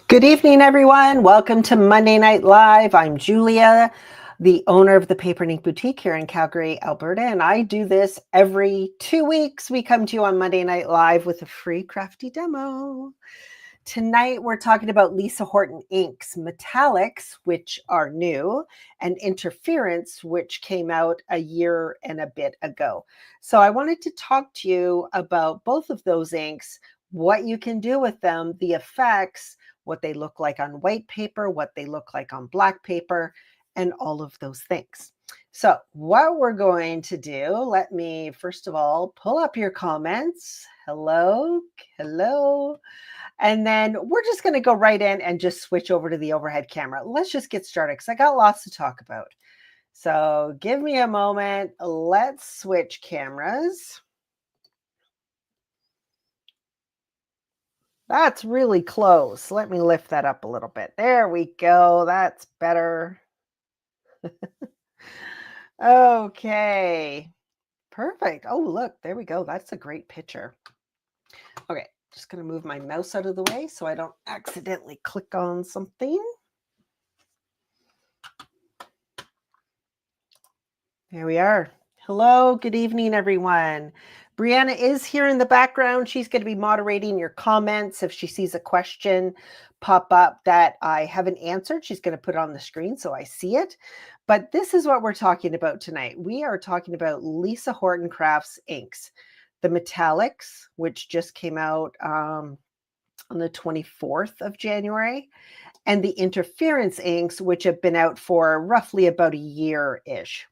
Good evening, everyone. Welcome to Monday Night Live. I'm Julia, the owner of the Paper and Ink Boutique here in Calgary, Alberta, and I do this every 2 weeks. We come to you on Monday Night Live with a free crafty demo. Tonight, we're talking about Lisa Horton Inks, metallics, which are new, and interference, which came out a year and a bit ago. So I wanted to talk to you about both of those inks, what you can do with them, the effects, what they look like on white paper, what they look like on black paper, and all of those things. So what we're going to do, let me first of all pull up your comments. Hello. And then we're just going to go right in and just switch over to the overhead camera. Let's just get started because I got lots to talk about. So give me a moment. Let's switch cameras. That's really close. Let me lift that up a little bit. There we go. That's better. Okay. Perfect. Oh, look, there we go. That's a great picture. Okay, just going to move my mouse out of the way so I don't accidentally click on something. There we are. Hello, good evening, everyone. Brianna is here in the background. She's going to be moderating your comments. If she sees a question pop up that I haven't answered, she's going to put it on the screen so I see it. But this is what we're talking about tonight. We are talking about Lisa Horton Crafts inks, the metallics, which just came out on the 24th of January, and the interference inks, which have been out for roughly about a year-ish.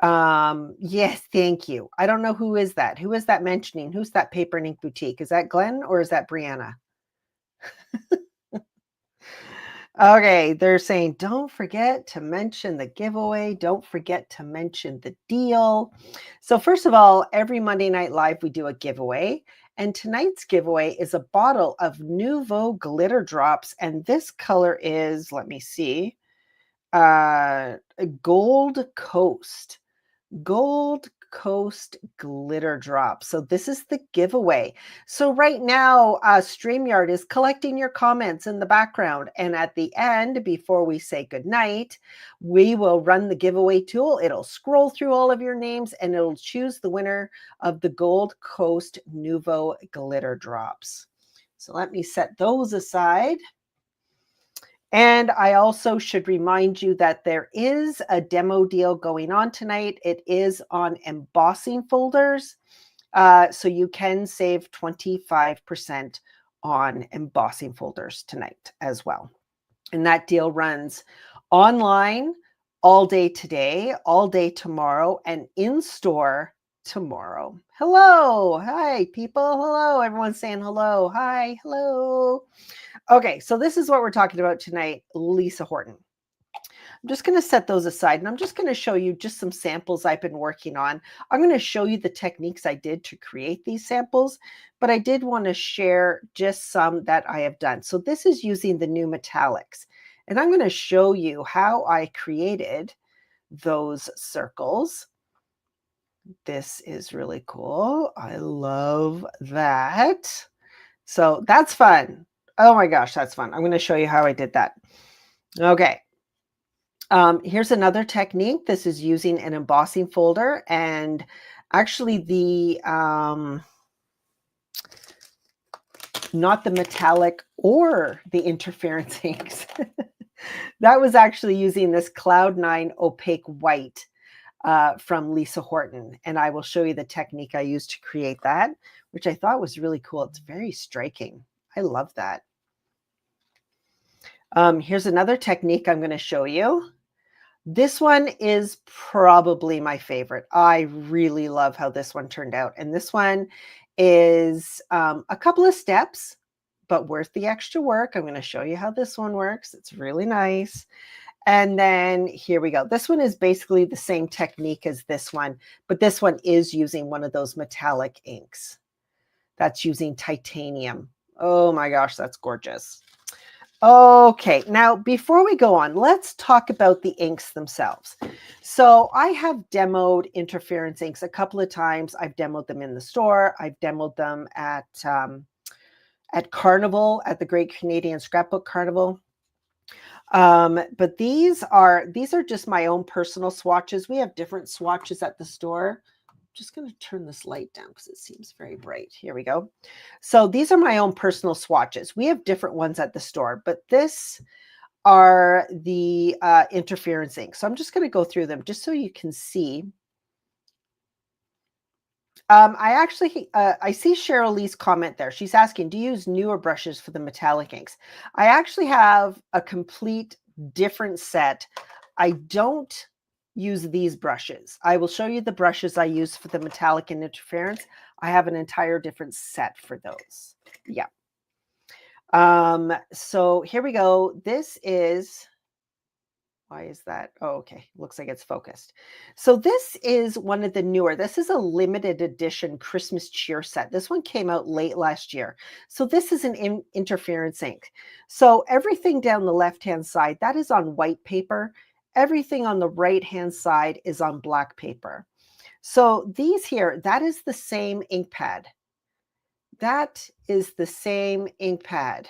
Yes, thank you. I don't know who is that. Who is that mentioning? Who's that Paper and Ink Boutique? Is that Glenn or is that Brianna? Okay, they're saying, don't forget to mention the giveaway. Don't forget to mention the deal. So first of all, every Monday Night Live, we do a giveaway. And tonight's giveaway is a bottle of Nouveau glitter drops. And this color is, let me see, Gold Coast. Gold Coast glitter drop. So this is the giveaway. So right now, StreamYard is collecting your comments in the background. And at the end, before we say goodnight, we will run the giveaway tool. It'll scroll through all of your names and it'll choose the winner of the Gold Coast Nouveau glitter drops. So let me set those aside. And I also should remind you that there is a demo deal going on tonight. It is on embossing folders. So you can save 25% on embossing folders tonight as well. And that deal runs online all day today, all day tomorrow, and in store tomorrow. Hello. Hi, people. Hello. Everyone's saying hello. Hi. Hello. Okay, so this is what we're talking about tonight, Lisa Horton. I'm just going to set those aside and I'm just going to show you just some samples I've been working on. I'm going to show you the techniques I did to create these samples, but I did want to share just some that I have done. So this is using the new metallics, and I'm going to show you how I created those circles. This is really cool. I love that. So that's fun. Oh my gosh, that's fun. I'm going to show you how I did that. Okay. Here's another technique. This is using an embossing folder, and actually the, not the metallic or the interference inks. That was actually using this Cloud9 opaque white from Lisa Horton. And I will show you the technique I used to create that, which I thought was really cool. It's very striking. I love that. Here's another technique I'm going to show you. This one is probably my favorite. I really love how this one turned out. And this one is a couple of steps, but worth the extra work. I'm going to show you how this one works. It's really nice. And then here we go. This one is basically the same technique as this one, but this one is using one of those metallic inks. That's using titanium. Oh my gosh, that's gorgeous. Okay, now before we go on, let's talk about the inks themselves. So I have demoed interference inks a couple of times. I've demoed them in the store. I've demoed them at at Carnival, at the Great Canadian Scrapbook Carnival. But these are just my own personal swatches. We have different swatches at the store. I'm just going to turn this light down because it seems very bright. Here we go. So these are my own personal swatches. We have different ones at the store, but this are the interference inks. So I'm just going to go through them just so you can see. I see Cheryl Lee's comment there. She's asking, do you use newer brushes for the metallic inks? I actually have a complete different set. I don't use these brushes. I will show you the brushes I use for the metallic and interference. I have an entire different set for those. Yeah. So here we go. This is, why is that? Oh, okay. Looks like it's focused. So this is one of the newer. This is a limited edition Christmas cheer set. This one came out late last year. So this is an interference ink. So everything down the left-hand side, that is on white paper. Everything on the right-hand side is on black paper. So these here, that is the same ink pad. That is the same ink pad.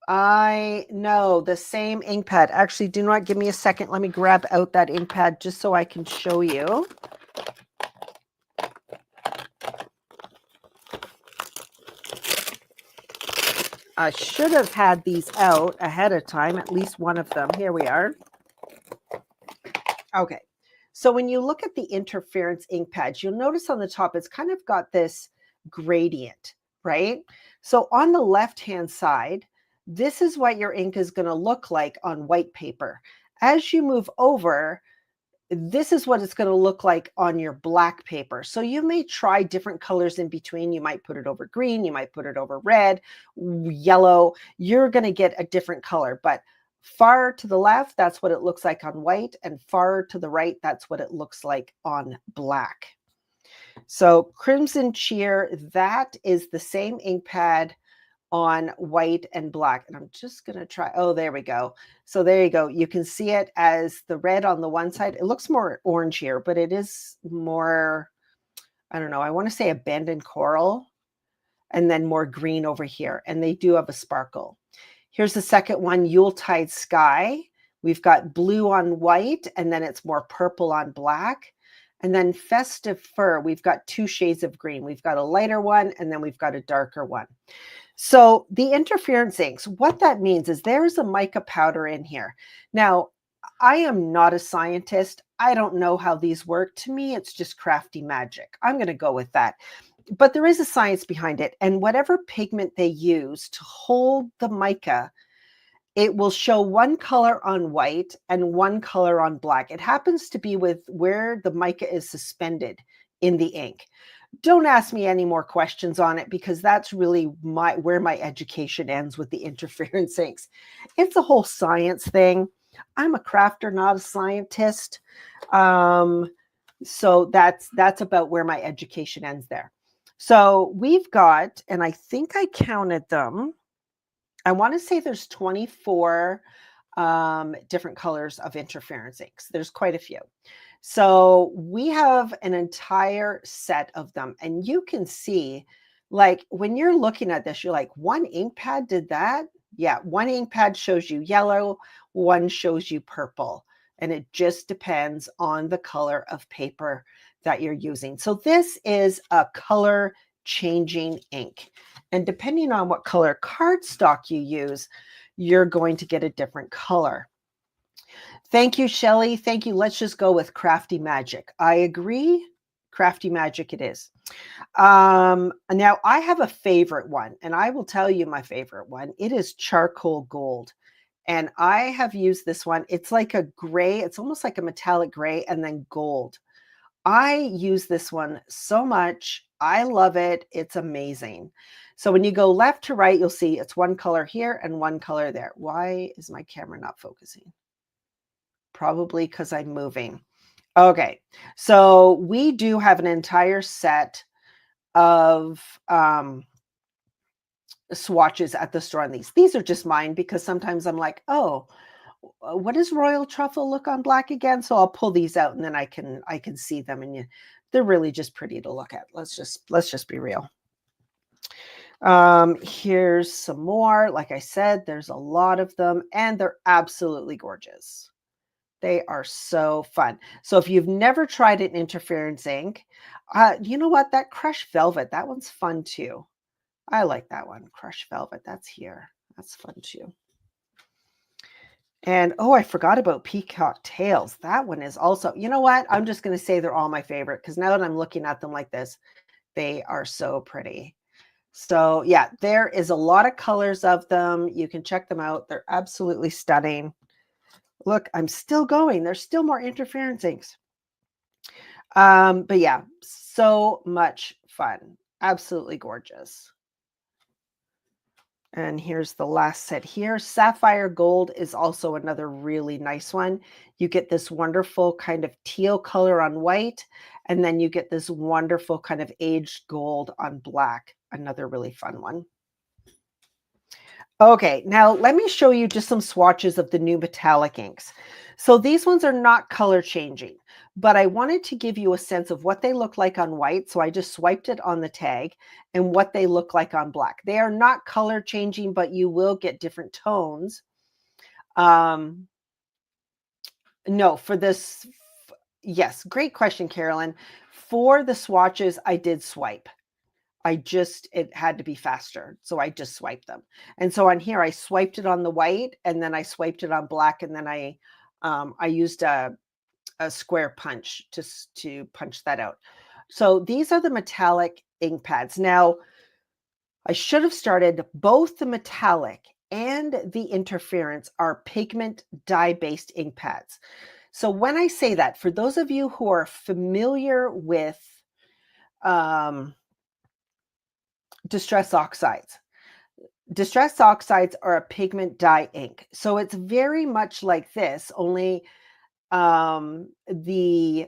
I know, the same ink pad. Actually, do not give me a second. Let me grab out that ink pad just so I can show you. I should have had these out ahead of time, at least one of them. Here we are. Okay. So when you look at the interference ink pads, you'll notice on the top, it's kind of got this gradient, right? So on the left-hand side, this is what your ink is going to look like on white paper. As you move over, this is what it's going to look like on your black paper. So you may try different colors in between. You might put it over green, you might put it over red, yellow. You're going to get a different color, but far to the left, that's what it looks like on white, and far to the right, that's what it looks like on black. So Crimson Cheer, that is the same ink pad on white and black. And I'm just going to try. Oh, there we go. So there you go. You can see it as the red on the one side. It looks more orange here, but it is more, I don't know, I want to say abandoned coral, and then more green over here. And they do have a sparkle. Here's the second one, Yuletide Sky. We've got blue on white, and then it's more purple on black. And then Festive Fur, we've got two shades of green. We've got a lighter one, and then we've got a darker one. So the interference inks, what that means is there's a mica powder in here. Now, I am not a scientist. I don't know how these work. To me, it's just crafty magic. I'm going to go with that. But there is a science behind it. And whatever pigment they use to hold the mica, it will show one color on white and one color on black. It happens to be with where the mica is suspended in the ink. Don't ask me any more questions on it, because that's really where my education ends with the interference inks. It's a whole science thing. I'm a crafter, not a scientist. So that's about where my education ends there. So we've got, and I think I counted them, I want to say there's 24 different colors of interference inks. There's quite a few. So we have an entire set of them, and you can see, like, when you're looking at this, you're like, one ink pad did that? Yeah, one ink pad shows you yellow, one shows you purple, and it just depends on the color of paper that you're using. So this is a color changing ink, and depending on what color cardstock you use, you're going to get a different color. Thank you, Shelley. Thank you. Let's just go with Crafty Magic. I agree. Crafty Magic it is. Now, I have a favorite one, and I will tell you my favorite one. It is Charcoal Gold. And I have used this one. It's like a gray. It's almost like a metallic gray and then gold. I use this one so much. I love it. It's amazing. So when you go left to right, you'll see it's one color here and one color there. Why is my camera not focusing? Probably because I'm moving. Okay, so we do have an entire set of swatches at the store on these. These are just mine because sometimes I'm like, oh, what does royal truffle look on black again? So I'll pull these out and then I can see them, and they're really just pretty to look at. Let's just be real. Here's some more. Like I said, there's a lot of them and they're absolutely gorgeous. They are so fun. So if you've never tried an interference ink, you know what? That crushed velvet, that one's fun too. I like that one. Crushed velvet, that's here. That's fun too. And oh, I forgot about peacock tails. That one is also, you know what? I'm just going to say they're all my favorite because now that I'm looking at them like this, they are so pretty. So yeah, there is a lot of colors of them. You can check them out. They're absolutely stunning. Look, I'm still going. There's still more interference inks. But yeah, so much fun. Absolutely gorgeous. And here's the last set here. Sapphire Gold is also another really nice one. You get this wonderful kind of teal color on white, and then you get this wonderful kind of aged gold on black. Another really fun one. Okay, now let me show you just some swatches of the new metallic inks. So these ones are not color changing, but I wanted to give you a sense of what they look like on white. So I just swiped it on the tag and what they look like on black. They are not color changing, but you will get different tones. No, for this, yes, great question, Carolyn. For the swatches, I did swipe. It had to be faster. So I just swiped them. And so on here, I swiped it on the white and then I swiped it on black. And then I used a square punch to punch that out. So these are the metallic ink pads. Now, I should have started both the metallic and the interference are pigment dye-based ink pads. So when I say that, for those of you who are familiar with distress oxides. Distress oxides are a pigment dye ink. So it's very much like this, only the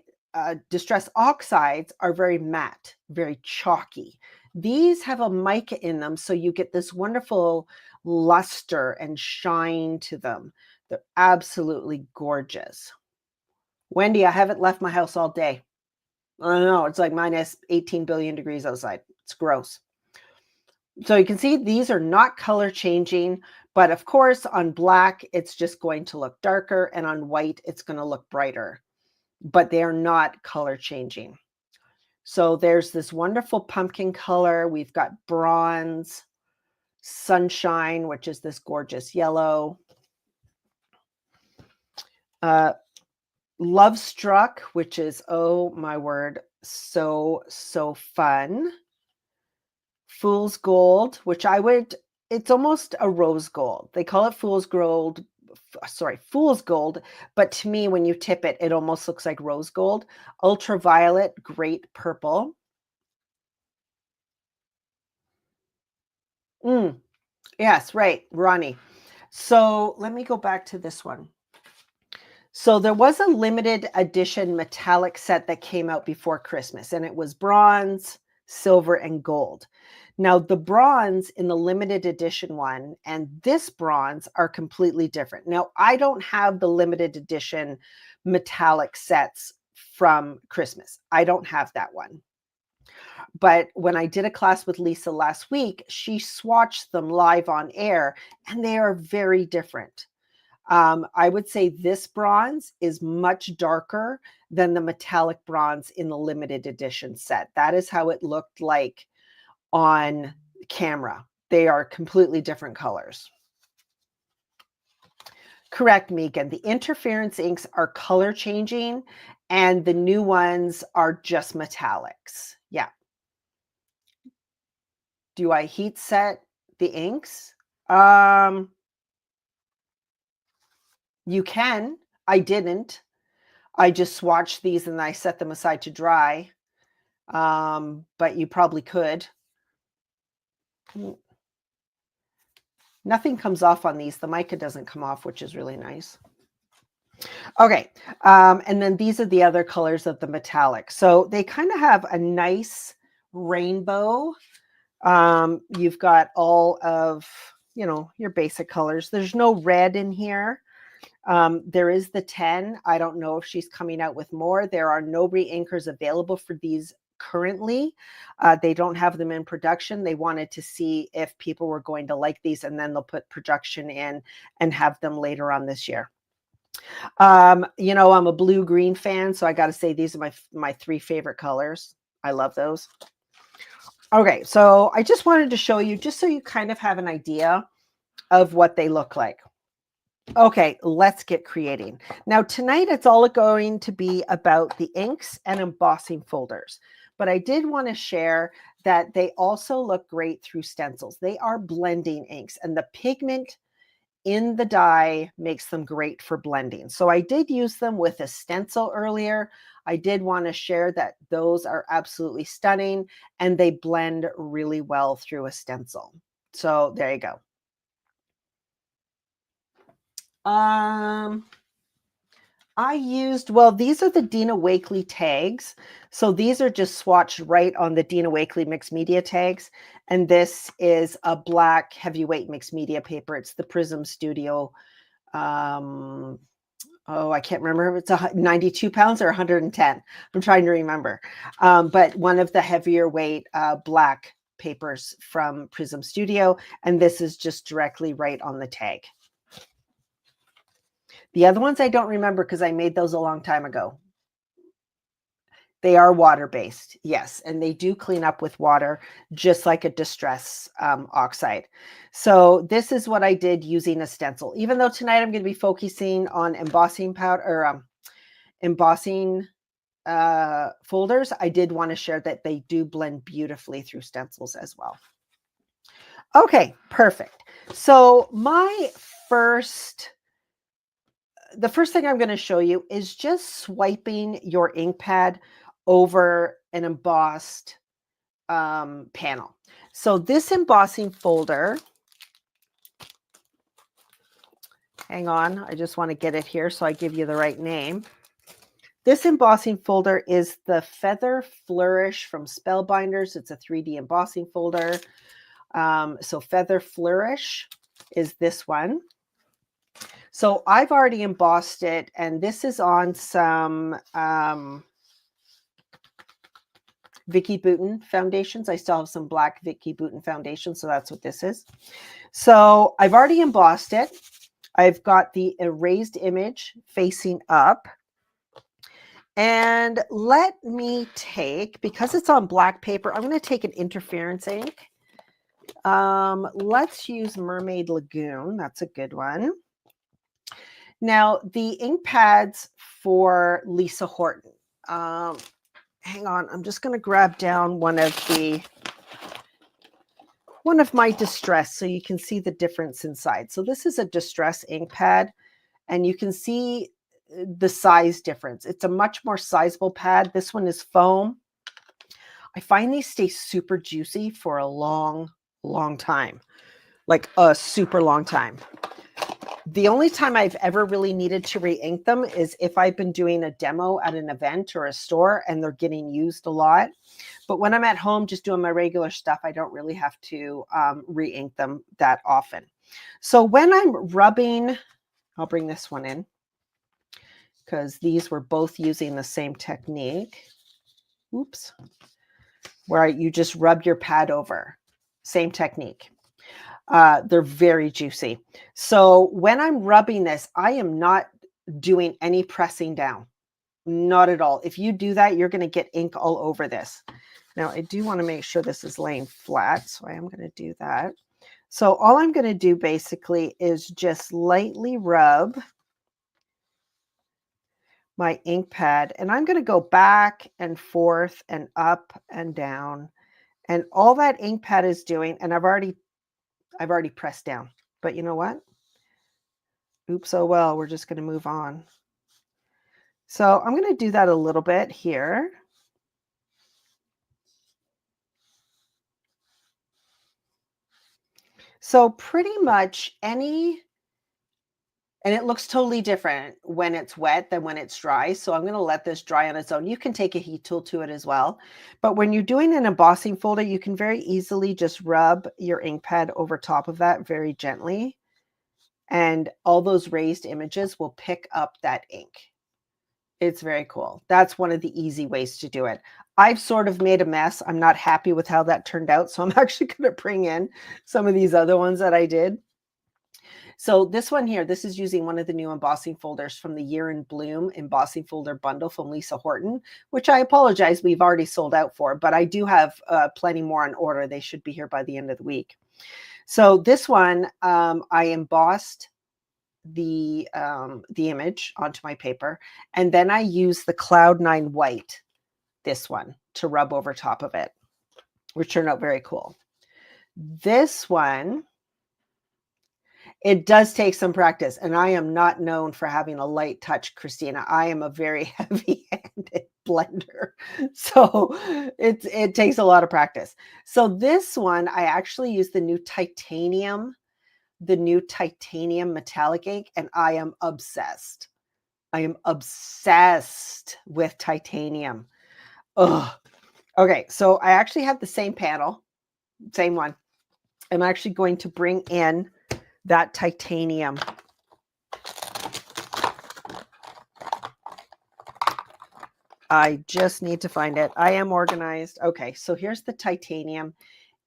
distress oxides are very matte, very chalky. These have a mica in them, so you get this wonderful luster and shine to them. They're absolutely gorgeous. Wendy, I haven't left my house all day. I don't know, it's like minus 18 billion degrees outside. It's gross. So you can see these are not color changing, but of course on black, it's just going to look darker and on white, it's going to look brighter, but they are not color changing. So there's this wonderful pumpkin color. We've got bronze, sunshine, which is this gorgeous yellow. Love Struck, which is, oh my word, so fun. Fool's Gold, which it's almost a rose gold. They call it Fool's Gold, but to me, when you tip it, it almost looks like rose gold. Ultraviolet, great purple. Yes, right, Ronnie. So let me go back to this one. So there was a limited edition metallic set that came out before Christmas, and it was bronze, silver, and gold. Now, the bronze in the limited edition one and this bronze are completely different. Now, I don't have the limited edition metallic sets from Christmas. I don't have that one. But when I did a class with Lisa last week, she swatched them live on air, and they are very different. I would say this bronze is much darker than the metallic bronze in the limited edition set. That is how it looked like on camera. They are completely different colors. Correct, Megan. The interference inks are color changing and the new ones are just metallics. Yeah. Do I heat set the inks? You can. I didn't. I just swatched these and I set them aside to dry. But you probably could. Nothing comes off on these. The mica doesn't come off, which is really nice. Okay. And then these are the other colors of the metallic. So they kind of have a nice rainbow. You've got all of, your basic colors. There's no red in here. There is the 10. I don't know if she's coming out with more. There are no re-inkers available for these currently. They don't have them in production. They wanted to see if people were going to like these, and then they'll put production in and have them later on this year. You know, I'm a blue-green fan, so I got to say these are my 3 favorite colors. I love those. Okay, so I just wanted to show you, just so you kind of have an idea of what they look like. Okay, let's get creating. Now tonight it's all going to be about the inks and embossing folders, but I did want to share that they also look great through stencils. They are blending inks, and the pigment in the die makes them great for blending. So I did use them with a stencil earlier. I did want to share that those are absolutely stunning, and they blend really well through a stencil. So there you go. I used, well, these are the Dina Wakley tags. So these are just swatched right on the Dina Wakley mixed media tags. And this is a black heavyweight mixed media paper. It's the Prism Studio. Oh, I can't remember if it's 92 pounds or 110. I'm trying to remember. But one of the heavier weight black papers from Prism Studio. And this is just directly right on the tag. The other ones I don't remember because I made those a long time ago. They are water-based, yes, and they do clean up with water, just like a distress oxide. So this is what I did using a stencil. Even though tonight I'm going to be focusing on embossing powder or embossing folders, I did want to share that they do blend beautifully through stencils as well. Okay, perfect. So the first thing I'm going to show you is just swiping your ink pad over an embossed panel. So this embossing folder, hang on, I just want to get it here so I give you the right name. This embossing folder is the Feather Flourish from Spellbinders. It's a 3D embossing folder. So Feather Flourish is this one. So I've already embossed it, and this is on some Vicky Bouton foundations. I still have some black Vicky Bouton foundations, so that's what this is. So I've already embossed it. I've got the erased image facing up. And let me take, because it's on black paper, I'm going to take an interference ink. Let's use Mermaid Lagoon. That's a good one. Now, the ink pads for Lisa Horton. Hang on, I'm just going to grab down one of my distress so you can see the difference inside. So this is a distress ink pad, and you can see the size difference. It's a much more sizable pad. This one is foam. I find these stay super juicy for a long, long time, like a super long time. The only time I've ever really needed to re-ink them is if I've been doing a demo at an event or a store and they're getting used a lot. But when I'm at home just doing my regular stuff, I don't really have to re-ink them that often. So when I'm rubbing, I'll bring this one in because these were both using the same technique. Oops. Where you just rub your pad over. Same technique. They're very juicy. So when I'm rubbing this, I am not doing any pressing down. Not at all. If you do that, you're going to get ink all over this. Now, I do want to make sure this is laying flat, so I am going to do that. So all I'm going to do basically is just lightly rub my ink pad, and I'm going to go back and forth and up and down. And all that ink pad is doing, and I've already pressed down, but you know what? Oops, oh well, we're just going to move on. So I'm going to do that a little bit here. So pretty much any, and it looks totally different when it's wet than when it's dry. So I'm going to let this dry on its own. You can take a heat tool to it as well. But when you're doing an embossing folder, you can very easily just rub your ink pad over top of that very gently. And all those raised images will pick up that ink. It's very cool. That's one of the easy ways to do it. I've sort of made a mess. I'm not happy with how that turned out. So I'm actually going to bring in some of these other ones that I did. So this one here, this is using one of the new embossing folders from the Year in Bloom embossing folder bundle from Lisa Horton, which I apologize, we've already sold out for, but I do have plenty more on order. They should be here by the end of the week. So this one, I embossed the image onto my paper, and then I use the Cloud9 white, this one, to rub over top of it, which turned out very cool. This one, it does take some practice, and I am not known for having a light touch, Christina. I am a very heavy-handed blender, so it takes a lot of practice. So this one, I actually use the new titanium metallic ink, and I am obsessed. I am obsessed with titanium. Ugh. Okay, so I actually have the same panel, same one. I'm actually going to bring in that titanium. I just need to find it. I am organized. Okay, so here's the titanium.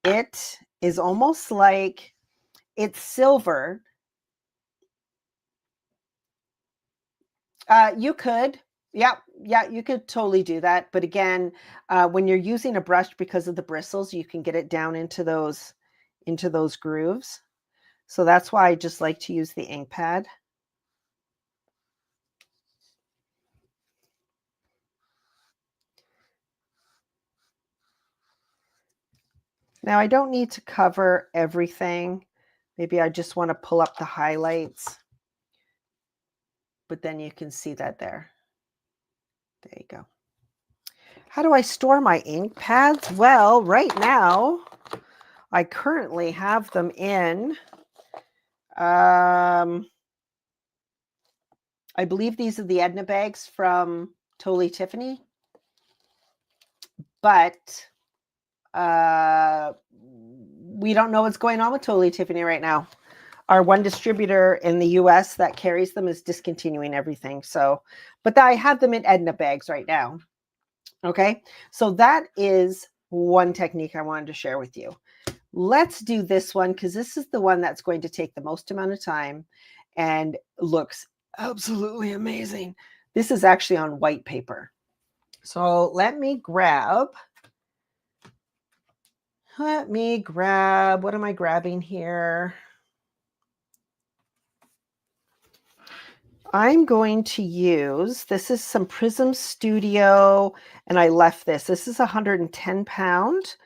It is almost like it's silver. You could. Yeah, you could totally do that. But again, when you're using a brush, because of the bristles, you can get it down into those grooves. So that's why I just like to use the ink pad. Now I don't need to cover everything. Maybe I just want to pull up the highlights. But then you can see that there. There you go. How do I store my ink pads? Well, right now, I currently have them in, I believe these are the Edna bags from Totally Tiffany. But we don't know what's going on with Totally Tiffany right now. Our one distributor in the US that carries them is discontinuing everything. So, but I have them in Edna bags right now. Okay, so that is one technique I wanted to share with you. Let's do this one, because this is the one that's going to take the most amount of time and looks absolutely amazing. This is actually on white paper. So let me grab, what am I grabbing here? I'm going to use, this is some Prism Studio, and I left this. This is 110 pound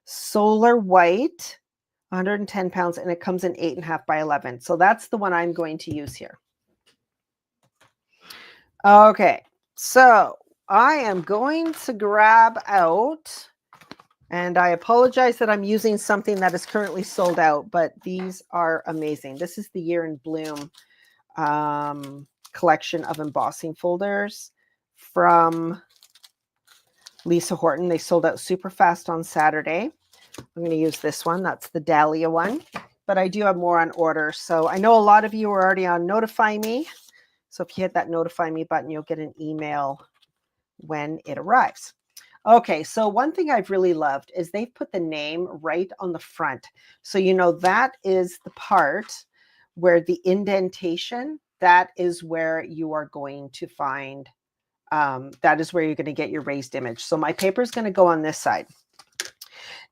solar white, 110 pounds, and it comes in 8.5 by 11. So that's the one I'm going to use here. Okay, so I am going to grab out, and I apologize that I'm using something that is currently sold out, but these are amazing. This is the Year in Bloom collection of embossing folders from Lisa Horton. They sold out super fast on Saturday. I'm going to use this one. That's the Dahlia one, but I do have more on order. So I know a lot of you are already on Notify Me. So if you hit that Notify Me button, you'll get an email when it arrives. Okay, so one thing I've really loved is they've put the name right on the front. So you know that is the part where the indentation, that is where you are going to find, that is where you're going to get your raised image. So my paper is going to go on this side.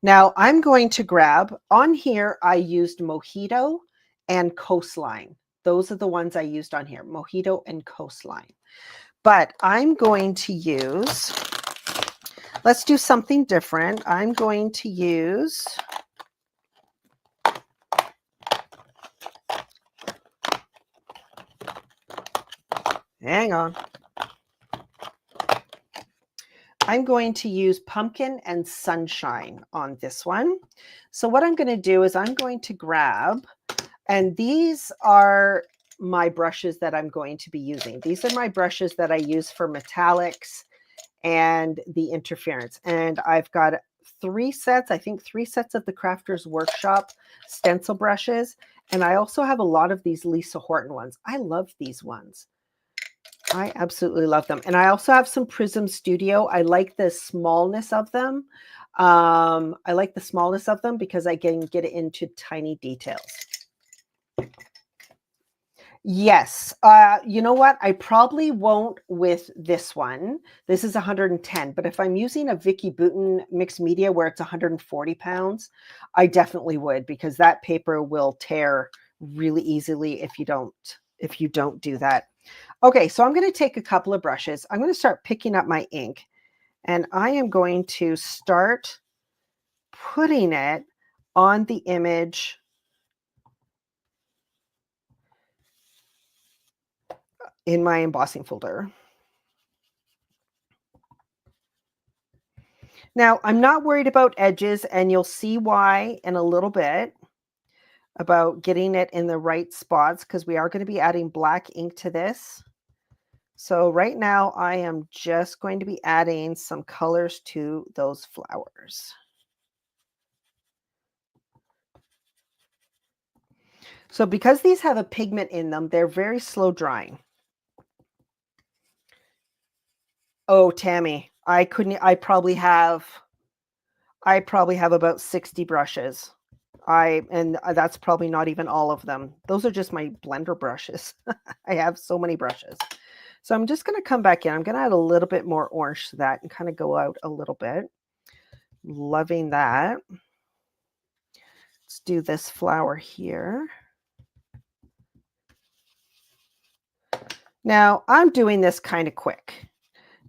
Now I'm going to grab, on here I used Mojito and Coastline. Those are the ones I used on here, Mojito and Coastline. But I'm going to use, let's do something different. I'm going to use, hang on. I'm going to use Pumpkin and Sunshine on this one. So what I'm going to do is I'm going to grab, and these are my brushes that I'm going to be using. These are my brushes that I use for metallics and the interference. And I've got 3 sets, I think 3 sets of the Crafters Workshop stencil brushes. And I also have a lot of these Lisa Horton ones. I love these ones. I absolutely love them. And I also have some Prism Studio. I like the smallness of them. I like the smallness of them because I can get into tiny details. Yes. You know what? I probably won't with this one. This is 110, but if I'm using a Vicky Bouton mixed media where it's 140 pounds, I definitely would, because that paper will tear really easily if you don't do that. Okay, so I'm going to take a couple of brushes. I'm going to start picking up my ink, and I am going to start putting it on the image in my embossing folder. Now, I'm not worried about edges, and you'll see why in a little bit, about getting it in the right spots, because we are going to be adding black ink to this. So right now I am just going to be adding some colors to those flowers. So because these have a pigment in them, they're very slow drying. Oh, Tammy, I probably have about 60 brushes. And that's probably not even all of them. Those are just my blender brushes. I have so many brushes. So I'm just going to come back in. I'm going to add a little bit more orange to that and kind of go out a little bit. Loving that. Let's do this flower here. Now I'm doing this kind of quick.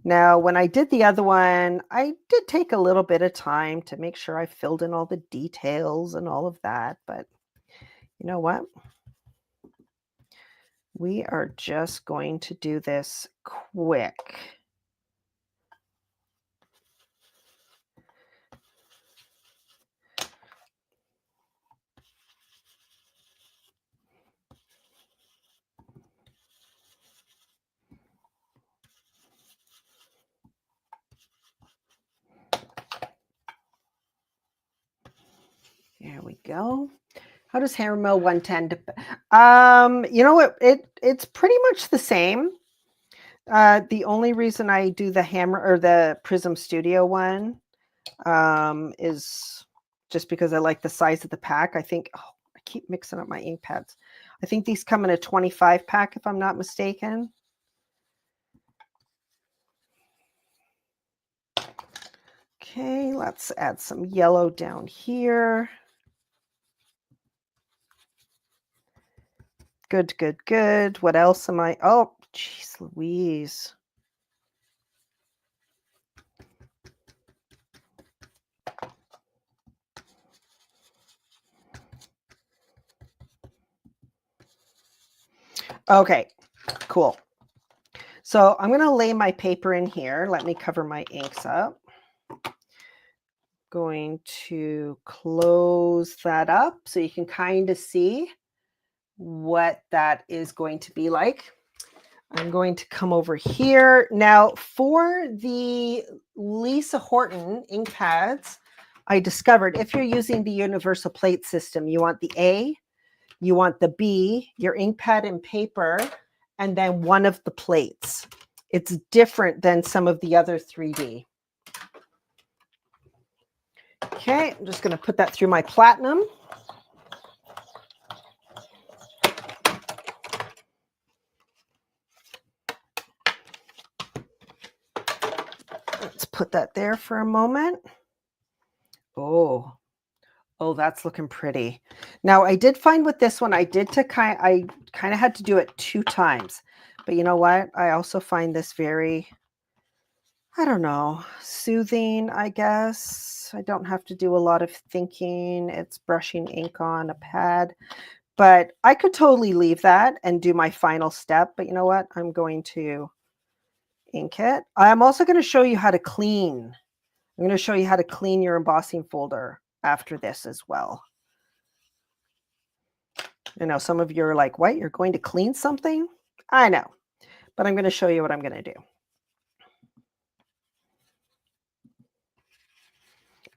Now, when I did the other one, I did take a little bit of time to make sure I filled in all the details and all of that. But you know what? We are just going to do this quick. There we go. How does Hammer 110? You know what? It's pretty much the same. The only reason I do the hammer or the Prism Studio one is just because I like the size of the pack. I think, oh, I keep mixing up my ink pads. I think these come in a 25 pack, if I'm not mistaken. Okay, let's add some yellow down here. Good, good, good. What else am I? Oh, geez Louise. Okay, cool. So I'm going to lay my paper in here. Let me cover my inks up. Going to close that up so you can kind of see what that is going to be like. I'm going to come over here. Now, for the Lisa Horton ink pads, I discovered if you're using the universal plate system, you want the A, you want the B, your ink pad and paper, and then one of the plates. It's different than some of the other 3D. Okay, I'm just going to put that through my platinum. Let's put that there for a moment. Oh, that's looking pretty. Now, I did find with this one, I kind of had to do it 2 times. But you know what? I also find this very, I don't know, soothing, I guess. I don't have to do a lot of thinking. It's brushing ink on a pad. But I could totally leave that and do my final step. But you know what? I'm going to ink it. I'm also going to show you how to clean. I'm going to show you how to clean your embossing folder after this as well. I know some of you are like, what? You're going to clean something? I know, but I'm going to show you what I'm going to do.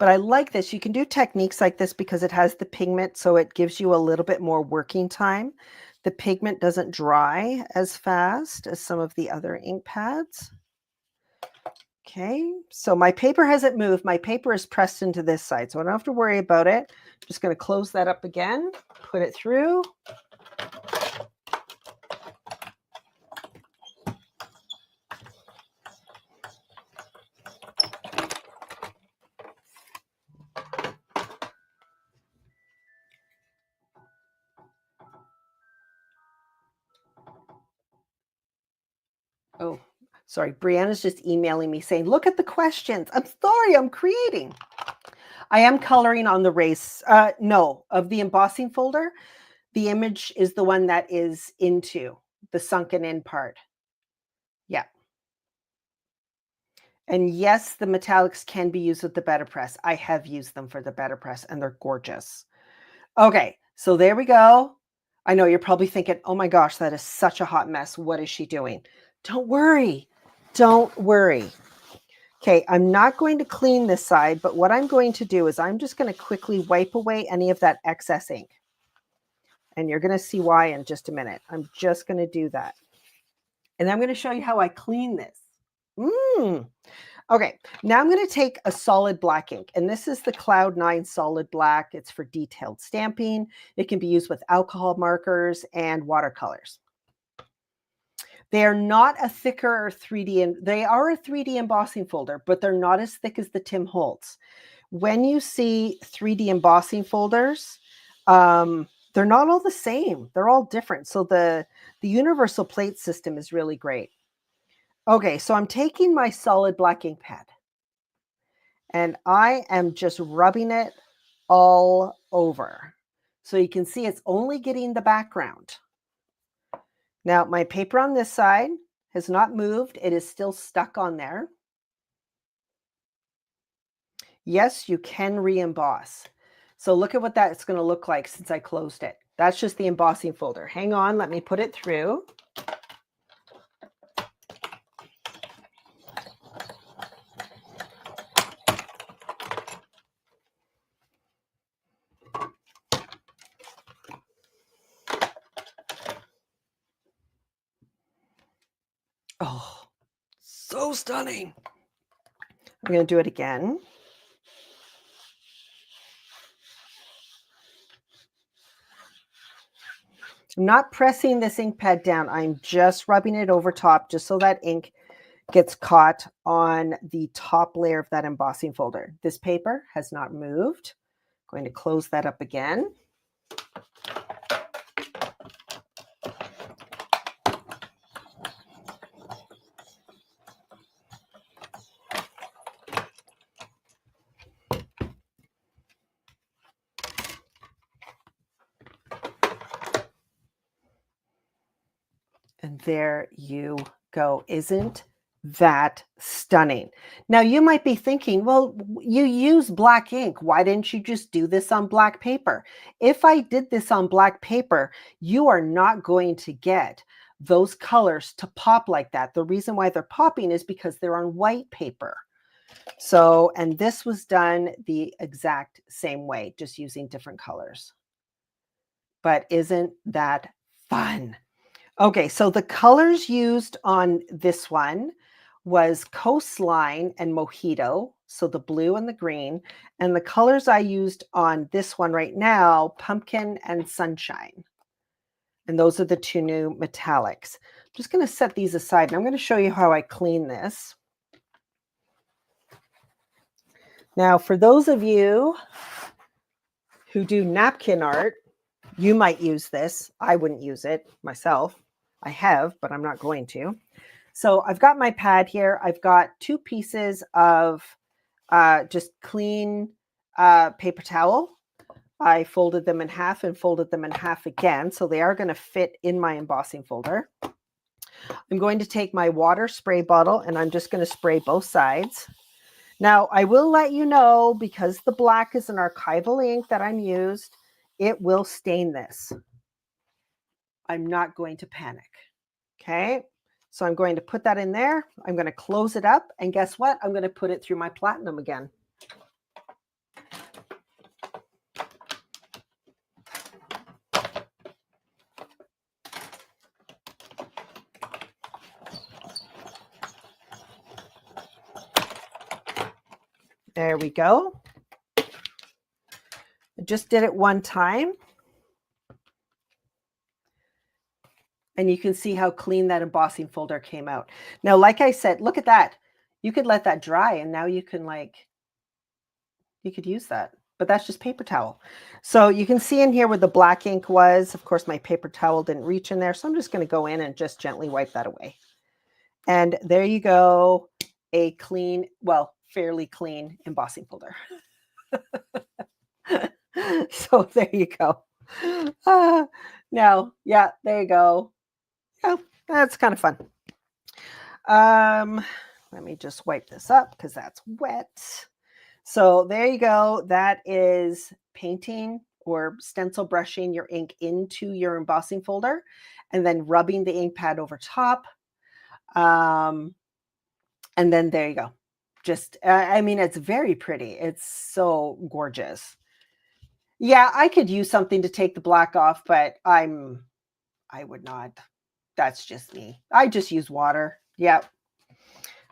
But I like this. You can do techniques like this because it has the pigment, so it gives you a little bit more working time. The pigment doesn't dry as fast as some of the other ink pads. Okay, so my paper hasn't moved. My paper is pressed into this side, so I don't have to worry about it. I'm just going to close that up again, put it through. Oh, sorry. Brianna's just emailing me saying, look at the questions. I'm sorry, I'm creating. I am coloring on the race. No, of the embossing folder, the image is the one that is into the sunken in part. Yeah. And yes, the metallics can be used with the Better Press. I have used them for the Better Press and they're gorgeous. Okay, so there we go. I know you're probably thinking, oh my gosh, that is such a hot mess. What is she doing? Don't worry. Don't worry. Okay, I'm not going to clean this side, but what I'm going to do is I'm just going to quickly wipe away any of that excess ink. And you're going to see why in just a minute. I'm just going to do that. And I'm going to show you how I clean this. Okay, now I'm going to take a solid black ink, and this is the Cloud 9 Solid Black. It's for detailed stamping. It can be used with alcohol markers and watercolors. They are not a thicker 3D, and they are a 3D embossing folder, but they're not as thick as the Tim Holtz. When you see 3D embossing folders, they're not all the same. They're all different. So the universal plate system is really great. Okay, so I'm taking my solid black ink pad and I am just rubbing it all over. So you can see it's only getting the background. Now my paper on this side has not moved. It is still stuck on there. Yes, you can re-emboss. So look at what that's going to look like since I closed it. That's just the embossing folder. Hang on, let me put it through. Oh, so stunning. I'm going to do it again. I'm not pressing this ink pad down. I'm just rubbing it over top just so that ink gets caught on the top layer of that embossing folder. This paper has not moved. I'm going to close that up again. And there you go. Isn't that stunning? Now you might be thinking, well, you use black ink. Why didn't you just do this on black paper? If I did this on black paper, you are not going to get those colors to pop like that. The reason why they're popping is because they're on white paper. So, and this was done the exact same way, just using different colors. But isn't that fun? Okay, so the colors used on this one was Coastline and Mojito, so the blue and the green. And the colors I used on this one right now, Pumpkin and Sunshine. And those are the two new metallics. I'm just going to set these aside, and I'm going to show you how I clean this. Now, for those of you who do napkin art, you might use this. I wouldn't use it myself. I have, but I'm not going to. So I've got my pad here. I've got two pieces of just clean paper towel. I folded them in half and folded them in half again. So they are going to fit in my embossing folder. I'm going to take my water spray bottle and I'm just going to spray both sides. Now, I will let you know, because the black is an archival ink that I'm used, it will stain this. I'm not going to panic. Okay, so I'm going to put that in there. I'm going to close it up. And guess what? I'm going to put it through my platinum again. There we go. I just did it one time. And you can see how clean that embossing folder came out. Now, like I said, look at that. You could let that dry and now you can you could use that, but that's just paper towel. So you can see in here where the black ink was. Of course, my paper towel didn't reach in there. So I'm just going to go in and just gently wipe that away. And there you go. A clean, well, fairly clean embossing folder. So there you go. Now, yeah, there you go. Yeah, that's kind of fun. Let me just wipe this up because that's wet. So there you go. That is painting or stencil brushing your ink into your embossing folder and then rubbing the ink pad over top. And then there you go. Just, I mean, it's very pretty. It's so gorgeous. Yeah, I could use something to take the black off, but I would not. That's just me. I just use water. Yeah.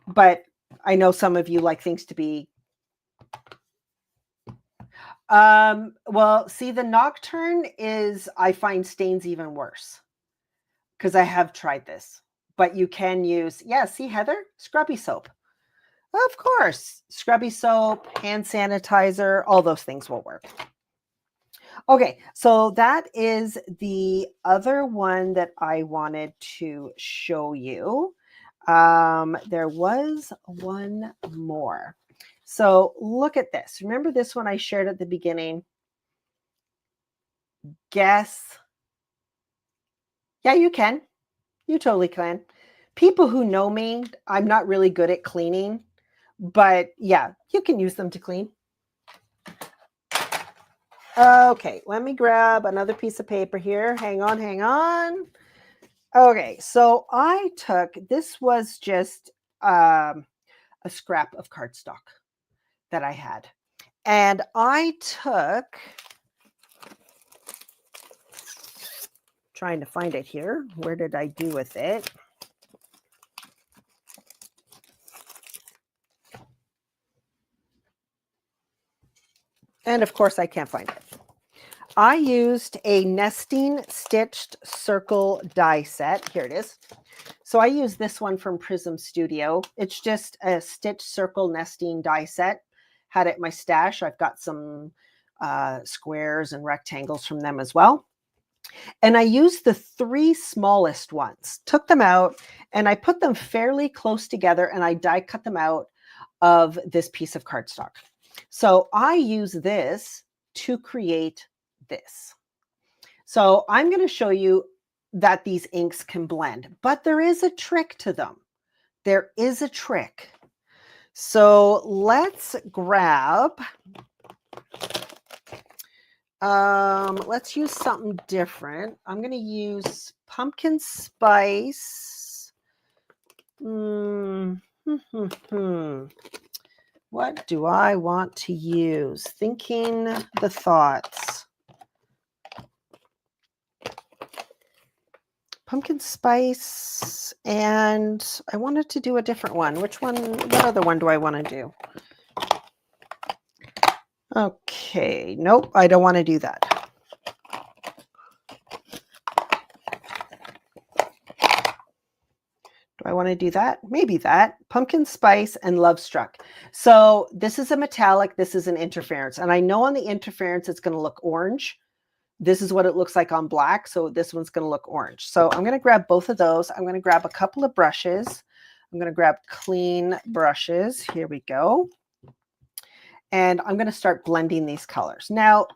But I know some of you like things to be. Well, see, the Nocturne is, I find stains even worse because I have tried this, but you can use, yeah, see, Heather, scrubby soap. Of course, scrubby soap, hand sanitizer, all those things will work. Okay, so that is the other one that I wanted to show you. There was one more. So look at this. Remember this one I shared at the beginning? Guess. Yeah, you can. You totally can. People who know me, I'm not really good at cleaning, but yeah, you can use them to clean. Okay, let me grab another piece of paper here. Hang on, hang on. Okay, so I took, this was just a scrap of cardstock that I had. And I took, trying to find it here. Where did I do with it? And of course, I can't find it. I used a nesting stitched circle die set. Here it is. So I use this one from Prism Studio. It's just a stitched circle nesting die set. Had it in my stash. I've got some squares and rectangles from them as well. And I used the 3 smallest ones, took them out, and I put them fairly close together, and I die cut them out of this piece of cardstock. So I use this to create this. So I'm going to show you that these inks can blend, but there is a trick to them. There is a trick. So let's grab, let's use something different. I'm going to use pumpkin spice. What do I want to use? Thinking the thoughts. Pumpkin spice, and I wanted to do a different one. Which one? What other one do I want to do? Okay, nope, I don't want to do that. Do I want to do that? Maybe that. Pumpkin spice and Love Struck. So this is a metallic, this is an interference. And I know on the interference it's going to look orange. This is what it looks like on black. So this one's going to look orange. So I'm going to grab both of those. I'm going to grab a couple of brushes. I'm going to grab clean brushes. Here we go. And I'm going to start blending these colors. Now,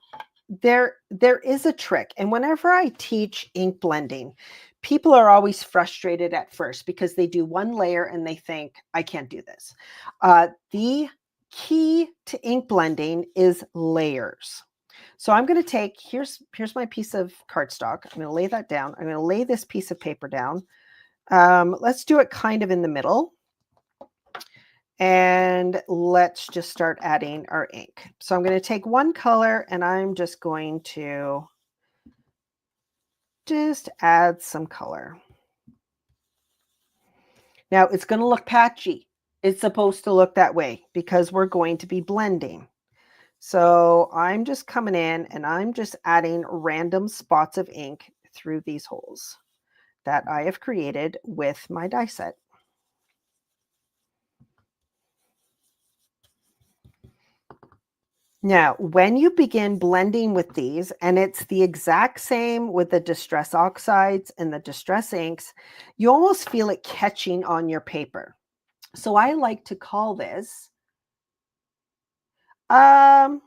there is a trick. And whenever I teach ink blending, people are always frustrated at first because they do one layer and they think, I can't do this. The key to ink blending is layers. So I'm going to take, here's my piece of cardstock. I'm going to lay that down. I'm going to lay this piece of paper down. Let's do it kind of in the middle. And let's just start adding our ink. So I'm going to take one color and I'm just going to just add some color. Now it's going to look patchy. It's supposed to look that way because we're going to be blending. So I'm just coming in and I'm just adding random spots of ink through these holes that I have created with my die set. Now, when you begin blending with these, and it's the exact same with the Distress Oxides and the Distress Inks, you almost feel it catching on your paper. So I like to call this um,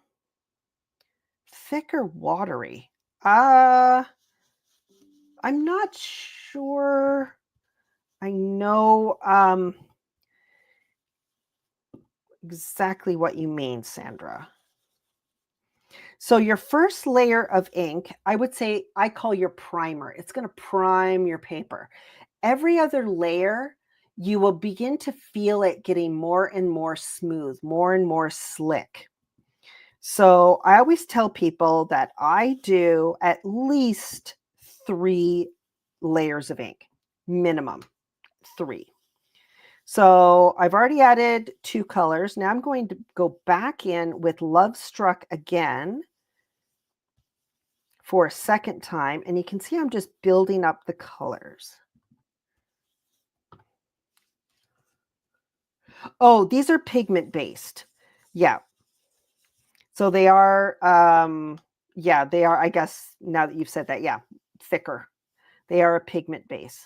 thick or watery. I'm not sure. I know exactly what you mean, Sandra. So your first layer of ink, I would say I call your primer. It's going to prime your paper. Every other layer, you will begin to feel it getting more and more smooth, more and more slick. So I always tell people that I do at least 3 layers of ink, minimum 3. So I've already added 2 colors. Now I'm going to go back in with Love Struck again for a second time. And you can see I'm just building up the colors. Oh, these are pigment based. Yeah. So they are, yeah, they are, I guess, now that you've said that, yeah, thicker. They are a pigment base.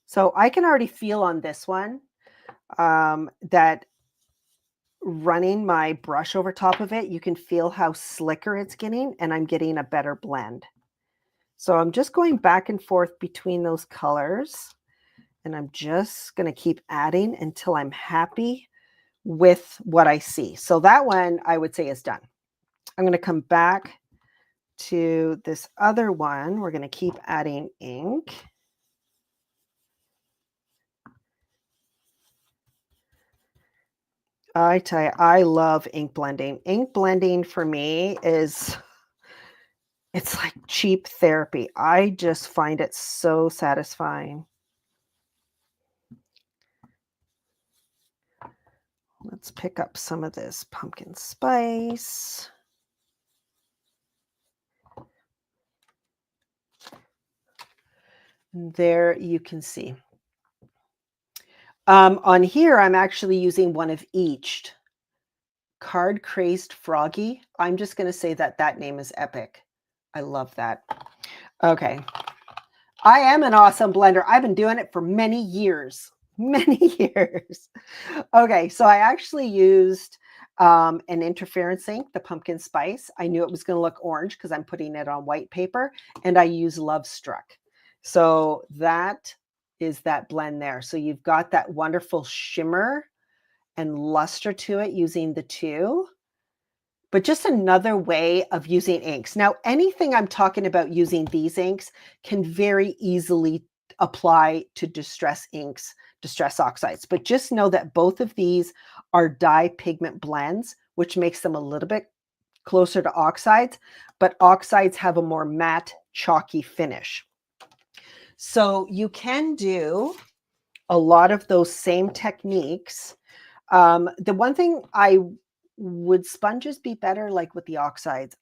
So I can already feel on this one that running my brush over top of it, you can feel how slicker it's getting, and I'm getting a better blend. So I'm just going back and forth between those colors, and I'm just going to keep adding until I'm happy with what I see. So that one I would say is done. I'm going to come back to this other one. We're going to keep adding ink. I tell you, I love ink blending. Ink blending for me is, it's like cheap therapy. I just find it so satisfying. Let's pick up some of this pumpkin spice. And there you can see. On here, I'm actually using one of each. Card Crazed Froggy. I'm just going to say that that name is epic. I love that. Okay. I am an awesome blender. I've been doing it for many years. Many years. Okay, so I actually used an interference ink, the pumpkin spice. I knew it was going to look orange because I'm putting it on white paper, and I use Love Struck. So that is that blend there. So you've got that wonderful shimmer and luster to it using the two, but just another way of using inks. Now, anything I'm talking about using these inks can very easily apply to distress inks, distress oxides, but just know that both of these are dye pigment blends, which makes them a little bit closer to oxides, but oxides have a more matte, chalky finish. So you can do a lot of those same techniques. The one thing would sponges be better like with the oxides?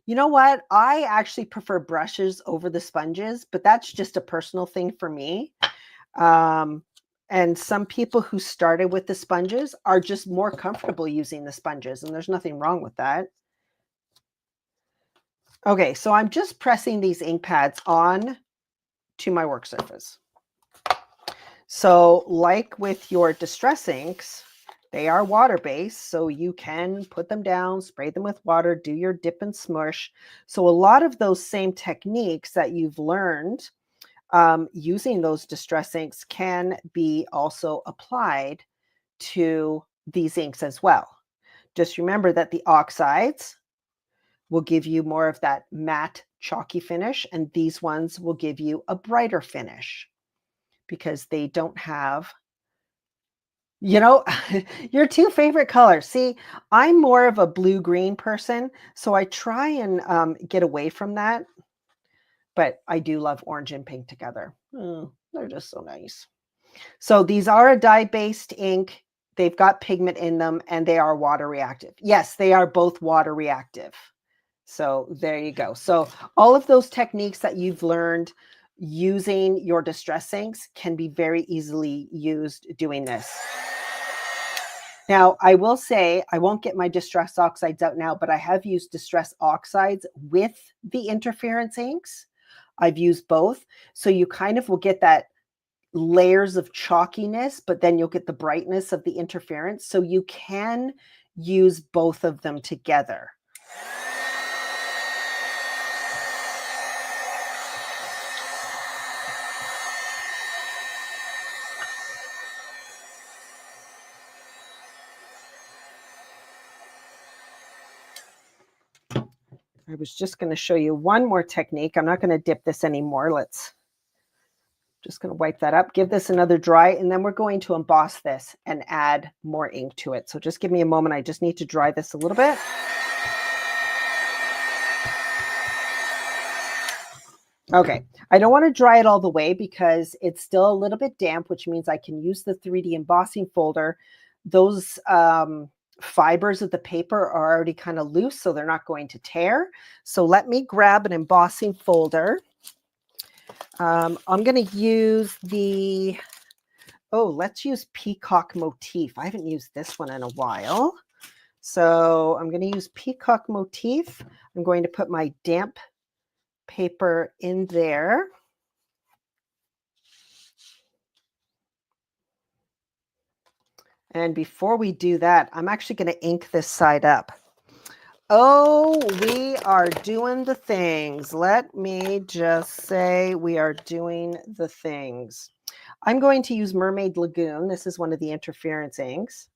You know what? I actually prefer brushes over the sponges, but that's just a personal thing for me. And some people who started with the sponges are just more comfortable using the sponges, and there's nothing wrong with that. Okay, so I'm just pressing these ink pads on to my work surface. So like with your distress inks, they are water-based, so you can put them down, spray them with water, do your dip and smush. So a lot of those same techniques that you've learned using those distress inks can be also applied to these inks as well. Just remember that the oxides will give you more of that matte, chalky finish, and these ones will give you a brighter finish because they don't have, you know, your two favorite colors. See, I'm more of a blue-green person, so I try and get away from that. But I do love orange and pink together. They're just so nice. So these are a dye-based ink. They've got pigment in them and they are water reactive. Yes, they are both water reactive. So there you go. So all of those techniques that you've learned using your distress inks can be very easily used doing this. Now, I will say, I won't get my distress oxides out now, but I have used distress oxides with the interference inks. I've used both. So you kind of will get that layers of chalkiness, but then you'll get the brightness of the interference. So you can use both of them together. I was just going to show you one more technique. I'm not going to dip this anymore. Just going to wipe that up, give this another dry, and then we're going to emboss this and add more ink to it. So just give me a moment. I just need to dry this a little bit. Okay, I don't want to dry it all the way because it's still a little bit damp, which means I can use the 3D embossing folder. Those fibers of the paper are already kind of loose, so they're not going to tear. So let me grab an embossing folder. I'm going to use let's use Peacock Motif. I haven't used this one in a while. So I'm going to use Peacock Motif. I'm going to put my damp paper in there. And before we do that, I'm actually going to ink this side up. Oh, we are doing the things. Let me just say we are doing the things. I'm going to use Mermaid Lagoon. This is one of the interference inks.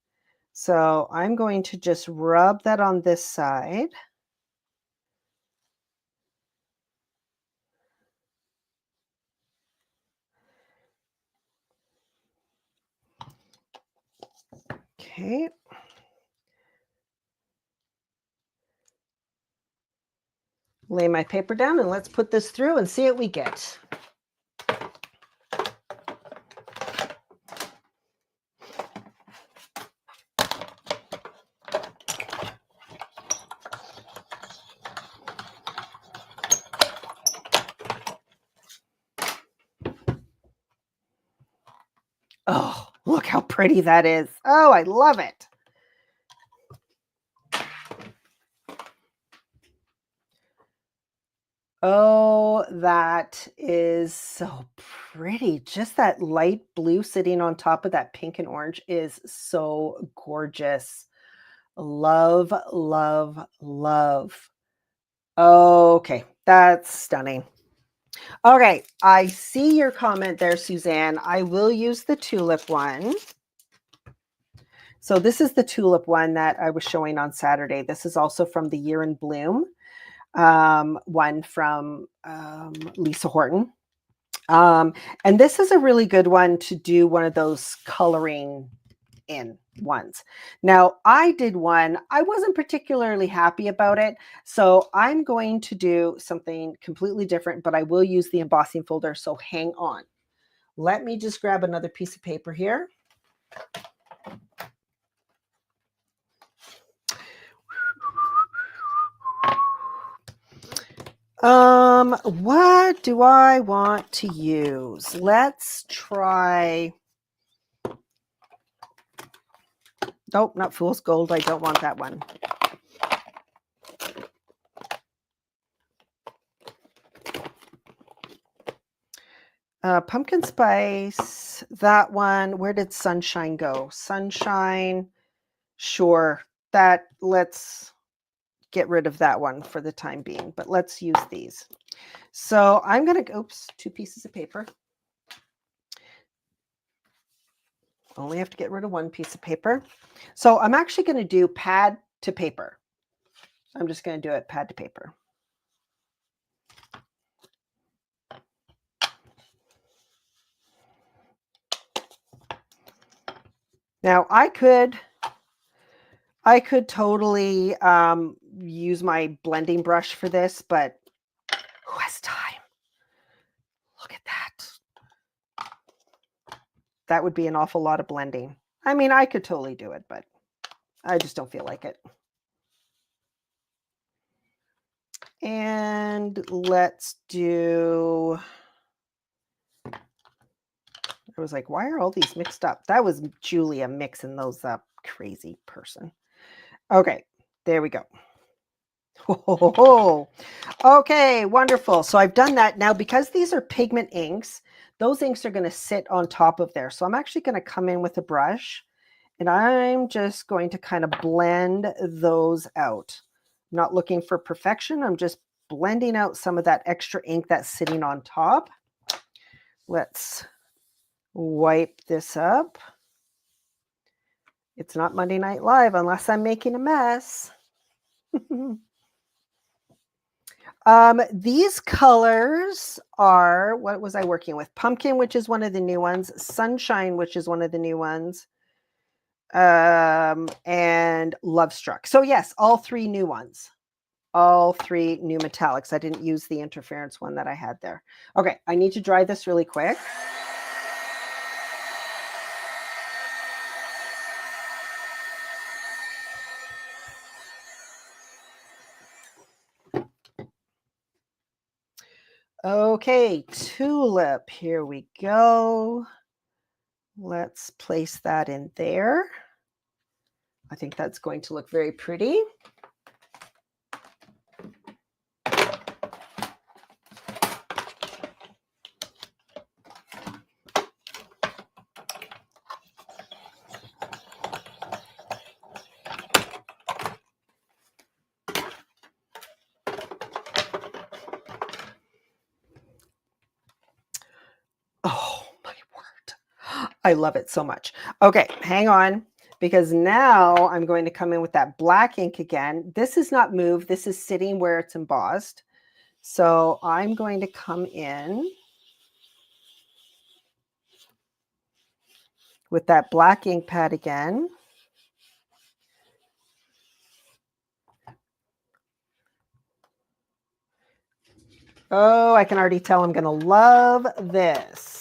So I'm going to just rub that on this side. Okay. Lay my paper down and let's put this through and see what we get. Oh, look how pretty that is. Oh, I love it. Oh, that is so pretty. Just that light blue sitting on top of that pink and orange is so gorgeous. Love, love, love. Okay, that's stunning. Okay, I see your comment there, Suzanne. I will use the tulip one. So this is the tulip one that I was showing on Saturday. This is also from the Year in Bloom one from Lisa Horton. And this is a really good one to do one of those coloring in ones. Now, I did one. I wasn't particularly happy about it. So I'm going to do something completely different, but I will use the embossing folder. So hang on. Let me just grab another piece of paper here. What do I want to use? Let's try. Nope, not Fool's Gold. I don't want that one. Pumpkin Spice, that one. Where did Sunshine go? Sunshine, sure. Let's get rid of that one for the time being, but let's use these. So I'm going to, oops, 2 pieces of paper. Only have to get rid of 1 piece of paper. So I'm actually going to do pad to paper. I'm just going to do it pad to paper. Now I could totally use my blending brush for this, but who has time? Look at that. That would be an awful lot of blending. I mean, I could totally do it, but I just don't feel like it. And let's do, I was like, why are all these mixed up? That was Julia mixing those up. Crazy person. Okay, there we go. Oh, okay, wonderful. So I've done that. Now, because these are pigment inks, those inks are going to sit on top of there. So I'm actually going to come in with a brush and I'm just going to kind of blend those out. I'm not looking for perfection. I'm just blending out some of that extra ink that's sitting on top. Let's wipe this up. It's not Monday Night Live unless I'm making a mess. These colors are, what was I working with? Pumpkin, which is one of the new ones. Sunshine, which is one of the new ones. And Love Struck. So yes, all three new ones. All three new metallics. I didn't use the interference one that I had there. Okay, I need to dry this really quick. Okay, tulip, here we go. Let's place that in there. I think that's going to look very pretty. Oh my word. I love it so much. Okay, hang on, because now I'm going to come in with that black ink again. This is not moved. This is sitting where it's embossed. So I'm going to come in with that black ink pad again. Oh, I can already tell I'm going to love this.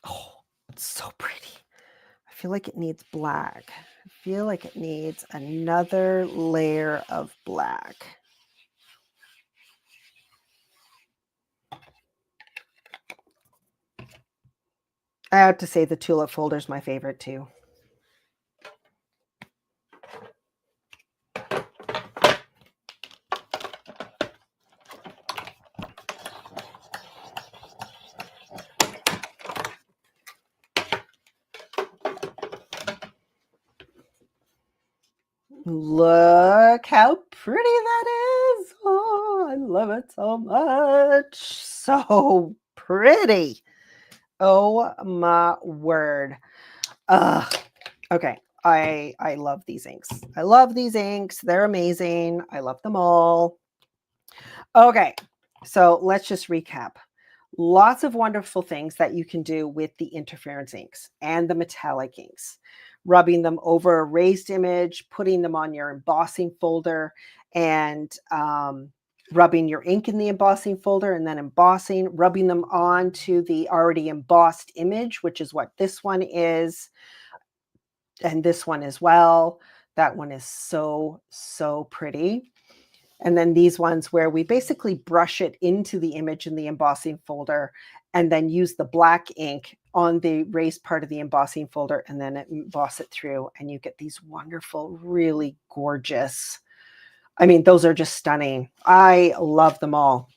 Oh, it's so pretty. I feel like it needs black. I feel like it needs another layer of black. I have to say the tulip folder is my favorite too. Look how pretty that is. Oh, I love it so much. So pretty. Oh my word. Okay. I love these inks. I love these inks. They're amazing. I love them all. Okay. So let's just recap. Lots of wonderful things that you can do with the interference inks and the metallic inks. Rubbing them over a raised image, putting them on your embossing folder, and rubbing your ink in the embossing folder and then embossing, rubbing them onto the already embossed image, which is what this one is, and this one as well. That one is so, so pretty. And then these ones where we basically brush it into the image in the embossing folder and then use the black ink on the raised part of the embossing folder and then emboss it through. And you get these wonderful, really gorgeous. I mean, those are just stunning. I love them all.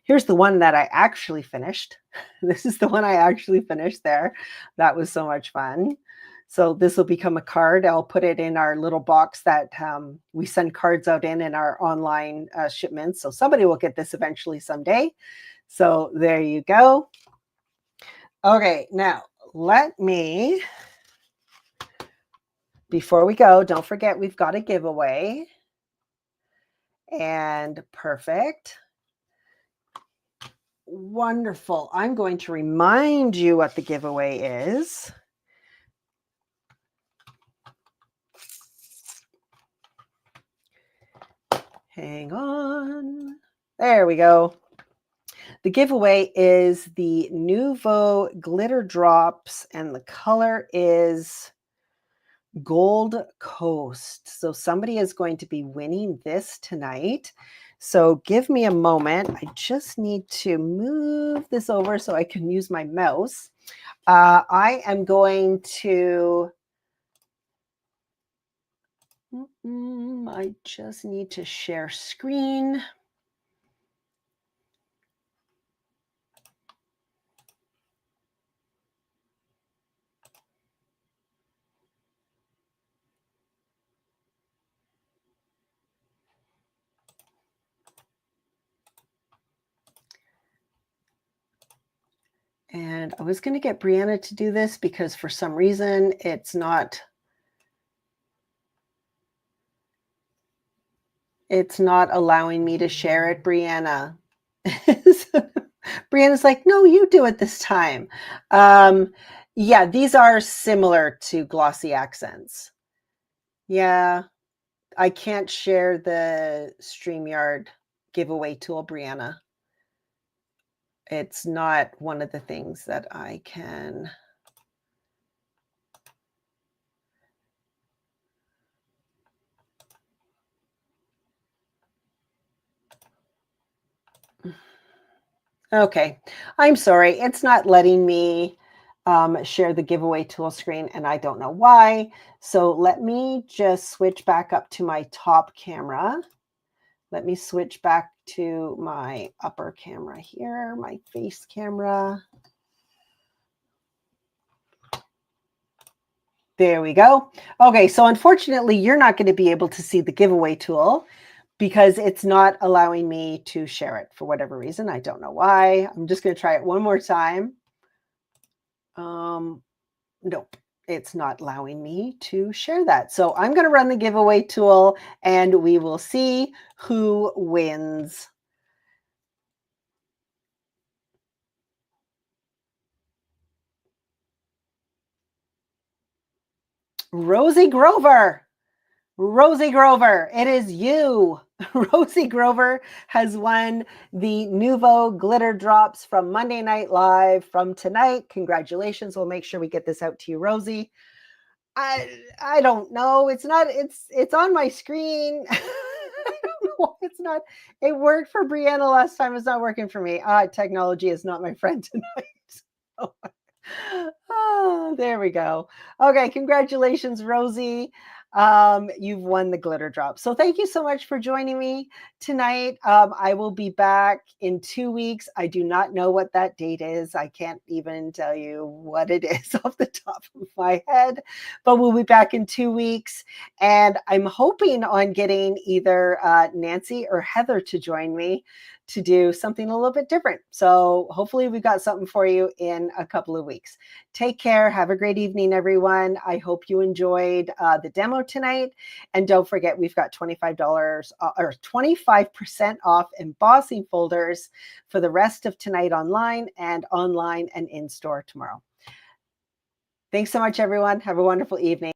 Here's the one that I actually finished. This is the one I actually finished there. That was so much fun. So this will become a card. I'll put it in our little box that we send cards out in our online shipments. So somebody will get this eventually someday. So there you go. Okay, now let me, before we go, don't forget we've got a giveaway. And perfect. Wonderful. I'm going to remind you what the giveaway is. Hang on. There we go. The giveaway is the Nouveau glitter drops, and the color is Gold Coast. So somebody is going to be winning this tonight. So give me a moment. I just need to move this over so I can use my mouse. I am going to, I just need to share screen. And I was going to get Brianna to do this because for some reason it's not allowing me to share it, Brianna. Brianna's like, no, you do it this time. Yeah, these are similar to glossy accents. Yeah, I can't share the StreamYard giveaway tool, Brianna. It's not one of the things that I can. Okay, I'm sorry. It's not letting me share the giveaway tool screen, and I don't know why. So let me just switch back up to my top camera. Let me switch back to my upper camera here, my face camera. There we go. Okay, so unfortunately, you're not going to be able to see the giveaway tool because it's not allowing me to share it for whatever reason. I don't know why. I'm just going to try it one more time. Nope, it's not allowing me to share that. So I'm going to run the giveaway tool and we will see who wins. Rosie Grover. Rosie Grover, it is you. Rosie Grover has won the Nouveau glitter drops from Monday Night Live from tonight. Congratulations. We'll make sure we get this out to you, Rosie. I don't know. It's on my screen. I don't know. It's not. It worked for Brianna last time. It's not working for me. Technology is not my friend tonight. Oh, there we go. Okay, congratulations, Rosie. You've won the glitter drop. So thank you so much for joining me tonight. I will be back in 2 weeks. I do not know what that date is. I can't even tell you what it is off the top of my head, but we'll be back in 2 weeks. And I'm hoping on getting either Nancy or Heather to join me to do something a little bit different. So hopefully we've got something for you in a couple of weeks. Take care. Have a great evening, everyone. I hope you enjoyed the demo tonight. And don't forget, we've got $25 or 25% off embossing folders for the rest of tonight online and in store tomorrow. Thanks so much, everyone. Have a wonderful evening.